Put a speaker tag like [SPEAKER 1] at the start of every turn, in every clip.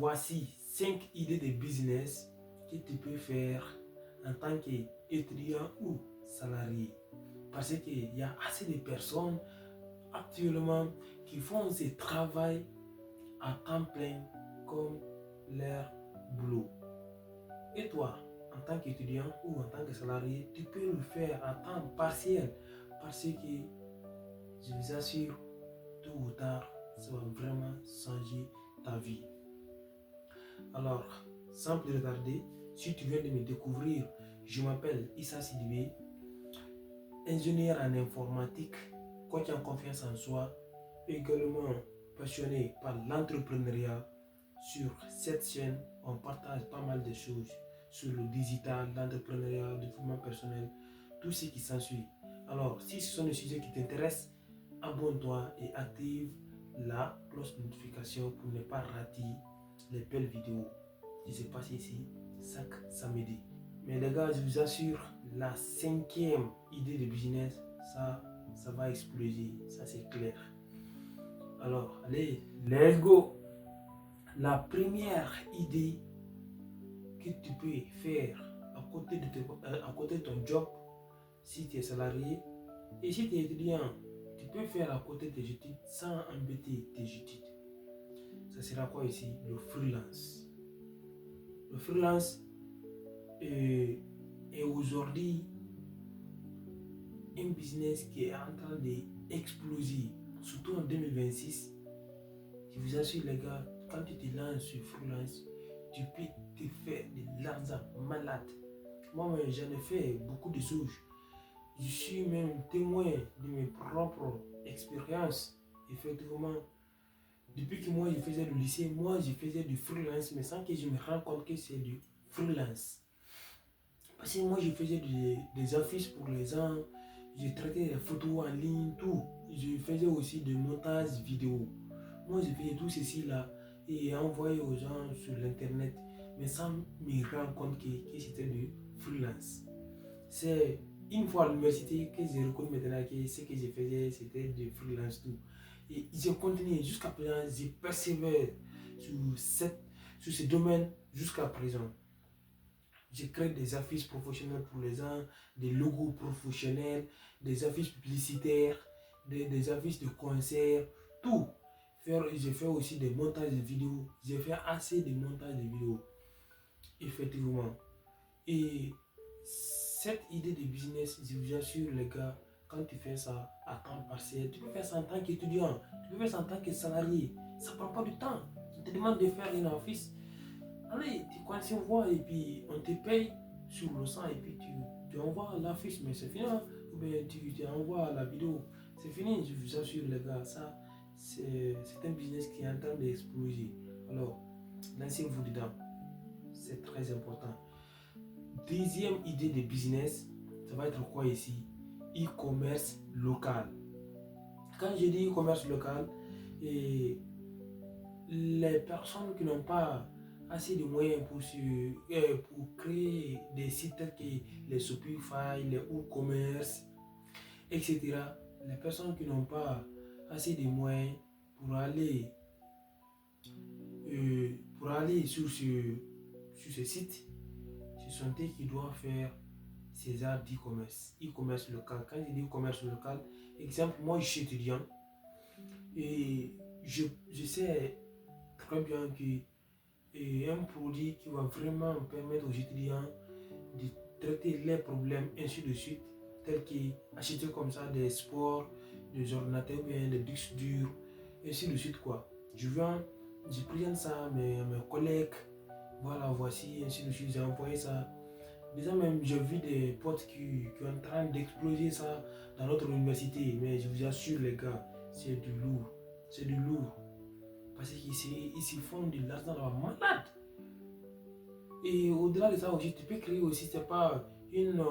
[SPEAKER 1] voici 5 idées de business que tu peux faire en tant qu'étudiant ou salarié. Parce qu'il y a assez de personnes actuellement qui font ce travail à temps plein comme leur boulot. Et toi, en tant qu'étudiant ou en tant que salarié, tu peux le faire à temps partiel parce que je vous assure, tôt ou tard, ça va vraiment changer ta vie. Alors, sans plus retarder, si tu viens de me découvrir, je m'appelle Issa Sidibé, ingénieur en informatique, coach en confiance en soi, également passionné par l'entrepreneuriat. Sur cette chaîne, on partage pas mal de choses sur le digital, l'entrepreneuriat, le développement personnel, tout ce qui s'ensuit. Alors, si ce sont des sujets qui t'intéressent, abonne-toi et active la cloche de notification pour ne pas rater les belles vidéos qui se passent ici chaque samedi. Mais les gars, je vous assure, la 5e idée de business, ça va exploser, ça c'est clair. Alors, allez, let's go! La première idée que tu peux faire à côté de ton job, si tu es salarié, et si tu es étudiant, tu peux faire à côté de tes études sans embêter tes études. Ça sera quoi ici? Le freelance. Le freelance est aujourd'hui un business qui est en train d'exploser, surtout en 2026. Je vous assure les gars, quand tu te lances sur freelance, tu peux te faire de l'argent malade. Moi, j'en ai fait beaucoup de choses. Je suis même témoin de mes propres expériences. Effectivement, depuis que moi je faisais le lycée, moi je faisais du freelance, mais sans que je me rende compte que c'est du freelance. Parce que moi je faisais des affiches pour les gens, je traitais les photos en ligne, tout. Je faisais aussi des montages vidéo. Moi je faisais tout ceci là et envoyé aux gens sur l'internet, mais sans me rendre compte que c'était du freelance. C'est une fois à l'université que j'ai reconnu maintenant que ce que je faisais c'était du freelance tout. Et j'ai continué jusqu'à présent, j'ai persévéré sur ce domaine jusqu'à présent. Je crée des affiches professionnelles pour les gens, des logos professionnels, des affiches publicitaires, des affiches de concerts, tout. J'ai fait aussi des montages de vidéos. J'ai fait assez de montages de vidéos. Effectivement. Et cette idée de business, je vous assure les gars, quand tu fais ça à temps partiel, tu peux faire ça en tant qu'étudiant, tu peux faire ça en tant que salarié. Ça ne prend pas du temps. On te demande de faire une affiche. Allez, tu conçois et puis on te paye sur le sang et puis tu envoies l'affiche, mais c'est fini. Hein? Ou bien tu envoies la vidéo. C'est fini, je vous assure les gars. Ça, c'est un business qui est en train d'exploser. Alors, lancez-vous dedans. C'est très important. Deuxième idée de business, ça va être quoi ici? E-commerce local. Quand je dis e-commerce local, et les personnes qui n'ont pas assez de moyens pour créer des sites tels que les Shopify, les e-commerce, etc. Les personnes qui n'ont pas assez de moyens pour aller, sur ce site, ce sont eux qui doivent faire ces arts e-commerce local. Quand je dis e-commerce local, exemple, moi je suis étudiant et je sais très bien que un produit qui va vraiment permettre aux étudiants de traiter les problèmes, ainsi de suite, tels qu'acheter comme ça des sports, des ordinateurs, bien des disques durs, ainsi de suite quoi. Je présente ça à mes collègues, voilà, voici, ainsi de suite, j'ai envoyé ça. Déjà même, j'ai vu des potes qui sont en train d'exploser ça dans notre université, mais je vous assure les gars, c'est du lourd, c'est du lourd. Parce qu'ils s'y font de l'argent malade. Et au-delà de ça aussi, tu peux créer aussi, c'est pas une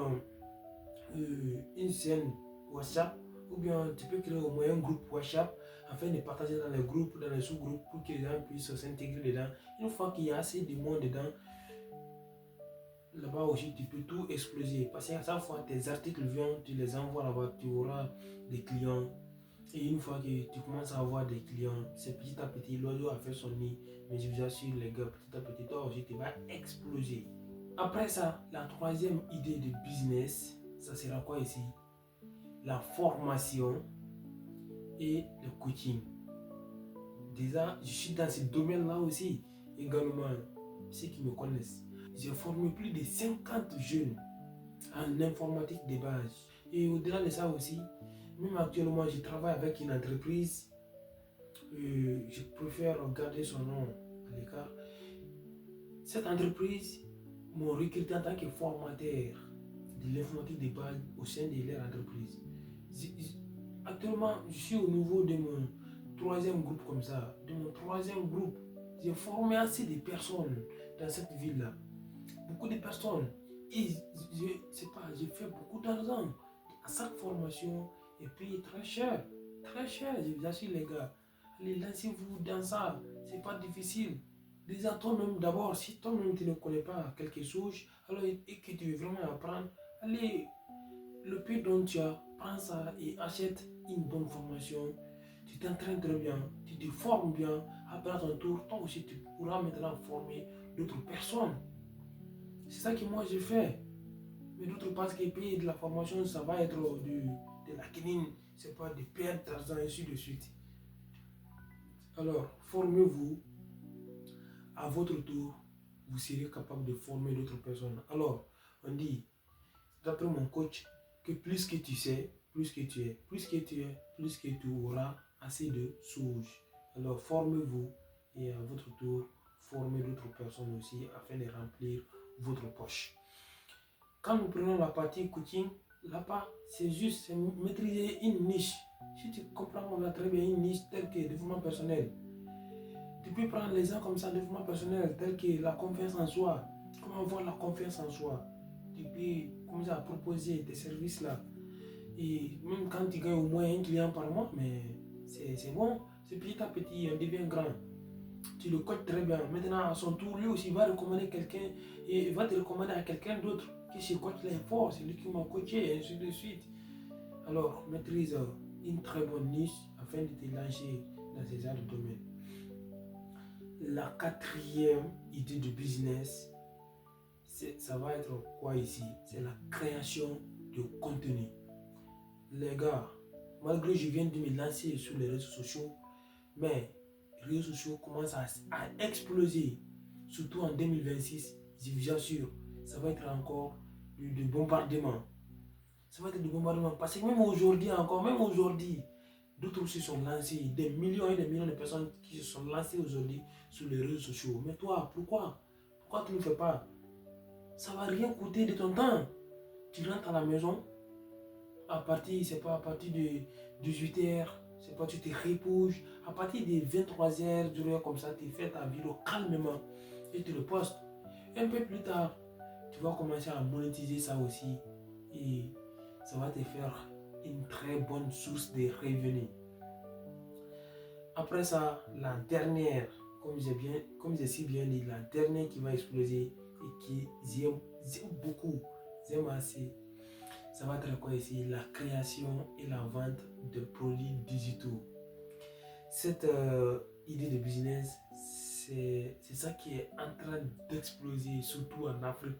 [SPEAKER 1] chaîne WhatsApp, ou bien tu peux créer au moins un groupe WhatsApp afin de partager dans les groupes, dans les sous-groupes pour que les gens puissent s'intégrer dedans. Une fois qu'il y a assez de monde dedans, là-bas aussi tu peux tout exploser. Parce qu'à chaque fois tes articles viennent, tu les envoies là-bas, tu auras des clients Et une fois que tu commences à avoir des clients, c'est petit à petit, l'oiseau a fait son nid. Mais je vous assure, les gars, petit à petit, toi aussi, tu vas exploser. Après ça, la troisième idée de business, ça sera quoi ici? La formation et le coaching. Déjà, je suis dans ce domaine-là aussi, également, ceux qui me connaissent. J'ai formé plus de 50 jeunes en informatique de base. Et au-delà de ça aussi, même actuellement, je travaille avec une entreprise. Je préfère garder son nom à l'écart. Cette entreprise m'a recruté en tant que formateur de l'informatique de base au sein de leur entreprise. Actuellement, je suis au niveau de mon troisième groupe comme ça. De mon troisième groupe, j'ai formé assez de personnes dans cette ville-là. Beaucoup de personnes. Et je sais pas, j'ai fait beaucoup d'argent. À chaque formation est payé très cher. Très cher, je vous assure les gars. Allez, lancez-vous dans ça. C'est pas difficile. Déjà toi-même d'abord, si toi-même tu ne connais pas quelque chose, alors et que tu veux vraiment apprendre, allez, le prix dont tu as, prends ça et achète une bonne formation. Tu t'entraînes très bien, tu te formes bien. Après à ton tour, toi aussi tu pourras maintenant former d'autres personnes. C'est ça que moi j'ai fait. Mais d'autres pensent que payer de la formation, ça va être de la quinine, c'est pas de perdre d'argent, et ainsi de suite. Alors, formez-vous, à votre tour, vous serez capable de former d'autres personnes. Alors, on dit, d'après mon coach, que plus que tu sais, plus que tu es, plus que tu es, plus que tu auras assez de sources. Alors, formez-vous et à votre tour, formez d'autres personnes aussi afin de remplir votre poche. Quand nous prenons la partie coaching, là-bas, c'est juste maîtriser une niche. Si tu comprends très bien une niche telle que le développement personnel, tu peux prendre les gens comme ça, développement personnel, tel que la confiance en soi. Comment avoir la confiance en soi. Tu peux commencer à proposer tes services là. Et même quand tu gagnes au moins un client par mois, mais c'est bon. C'est petit à petit, on devient grand. Tu le codes très bien. Maintenant, à son tour, lui aussi va recommander quelqu'un et va te recommander à quelqu'un d'autre qui se coach là fort. C'est lui qui m'a coaché, et ainsi de suite. Alors, maîtrise une très bonne niche afin de te lancer dans ces autres domaines. La quatrième idée de business, ça va être quoi ici? C'est la création de contenu. Les gars, malgré que je viens de me lancer sur les réseaux sociaux, mais les réseaux sociaux commencent à exploser, surtout en 2026, je vous assure, ça va être encore de bombardement. Ça va être du bombardement parce que même aujourd'hui encore, même aujourd'hui, d'autres se sont lancés, des millions et des millions de personnes qui se sont lancées aujourd'hui sur les réseaux sociaux. Mais toi, pourquoi? Pourquoi tu ne fais pas? Ça ne va rien coûter de ton temps. Tu rentres à la maison, c'est pas à partir de 18h, c'est pas tu te reposes, à partir de 23h, comme ça, tu fais ta vidéo calmement et tu le postes. Un peu plus tard, tu vas commencer à monétiser ça aussi et ça va te faire une très bonne source de revenus. Après ça, la dernière, comme j'ai si bien dit, la dernière qui va exploser et qui j'aime beaucoup, j'aime assez, ça va être quoi ici? La création et la vente de produits digitaux. Cette idée de business, c'est ça qui est en train d'exploser, surtout en Afrique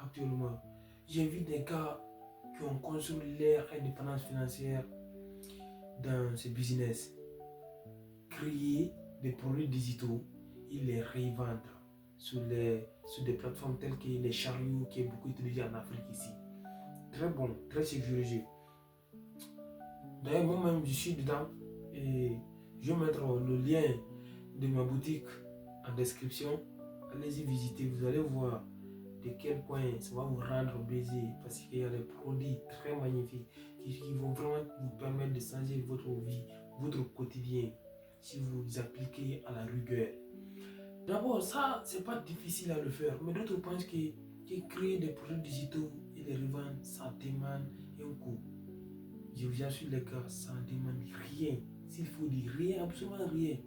[SPEAKER 1] actuellement. J'ai vu des gars qui ont construit leur indépendance financière dans ce business. Créer des produits digitaux et les revendre sur des plateformes telles que les chariots qui est beaucoup utilisé en Afrique ici. Très bon, très sécurisé. D'ailleurs, moi-même, je suis dedans et je vais mettre le lien de ma boutique en description. Allez-y visiter, vous allez voir de quel point ça va vous rendre baiser parce qu'il y a des produits très magnifiques qui vont vraiment vous permettre de changer votre vie, votre quotidien si vous les appliquez à la rigueur. D'abord, ça, c'est pas difficile à le faire, mais d'autres pensent que créer des produits digitaux et les revendre, ça demande un coût. Je vous assure les gars, ça ne demande rien. S'il faut dire rien, absolument rien.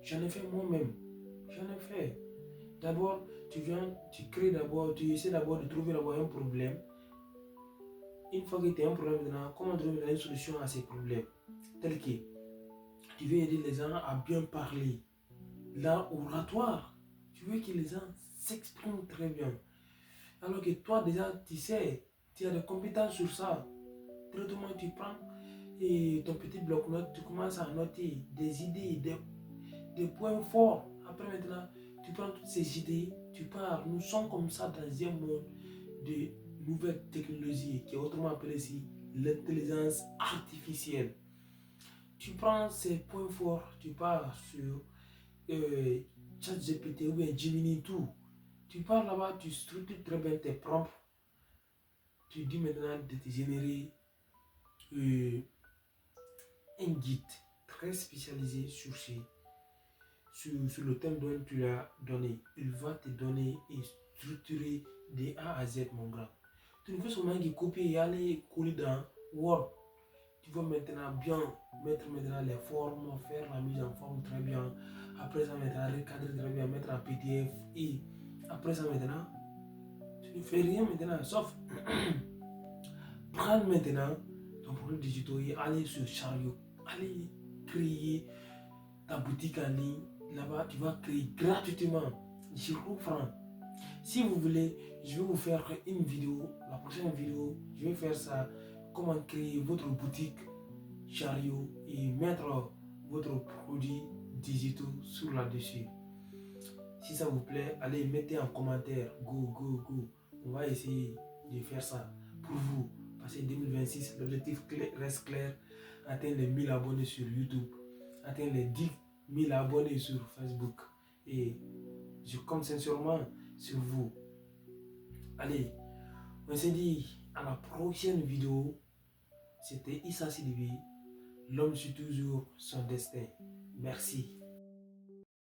[SPEAKER 1] J'en ai fait moi-même. J'en ai fait. D'abord, tu crées d'abord, tu essaies d'abord de trouver d'abord un problème. Une fois que tu as un problème maintenant, comment trouver une solution à ces problèmes? Tel que Tu veux aider les gens à bien parler. L'art oratoire. Tu veux que les gens s'expriment très bien. Alors que toi, déjà, tu sais, tu as des compétences sur ça. Traitement, tu prends et ton petit bloc-notes, tu commences à noter des idées, des points forts. Après, maintenant, tu prends toutes ces idées, tu pars. Nous sommes comme ça dans un monde de nouvelles technologies, qui est autrement appelé ici l'intelligence artificielle. Tu prends ces points forts, tu pars sur ChatGPT ou bien Gemini tout. Tu pars là-bas, tu structures très bien tes prompts. Tu dis maintenant de te générer euh, un guide très spécialisé sur le thème dont tu l'as donné. Il va te donner et structurer de A à Z, mon grand. Tu ne fais seulement que copier et aller coller dans Word. Tu vas maintenant bien mettre maintenant les formes, faire la mise en forme très bien. Après ça, maintenant, recadrer très bien, mettre en PDF. Et après ça, maintenant, tu ne fais rien maintenant, sauf prendre maintenant ton produit digital et aller sur Chariot. Aller créer ta boutique en ligne. Là-bas, tu vas créer gratuitement 0 francs. Si vous voulez, je vais vous faire une vidéo. La prochaine vidéo, je vais faire ça. Comment créer votre boutique Chariot et mettre votre produit digital sur là-dessus. Si ça vous plaît, allez, mettez en commentaire. Go, go, go. On va essayer de faire ça pour vous. Parce que 2026, l'objectif reste clair. Atteindre les 1000 abonnés sur YouTube. Atteindre les 10 000 abonnés sur Facebook. Et je compte sincèrement sur vous. Allez, on se dit à la prochaine vidéo. C'était Issa Sidibé. L'homme suit toujours son destin. Merci.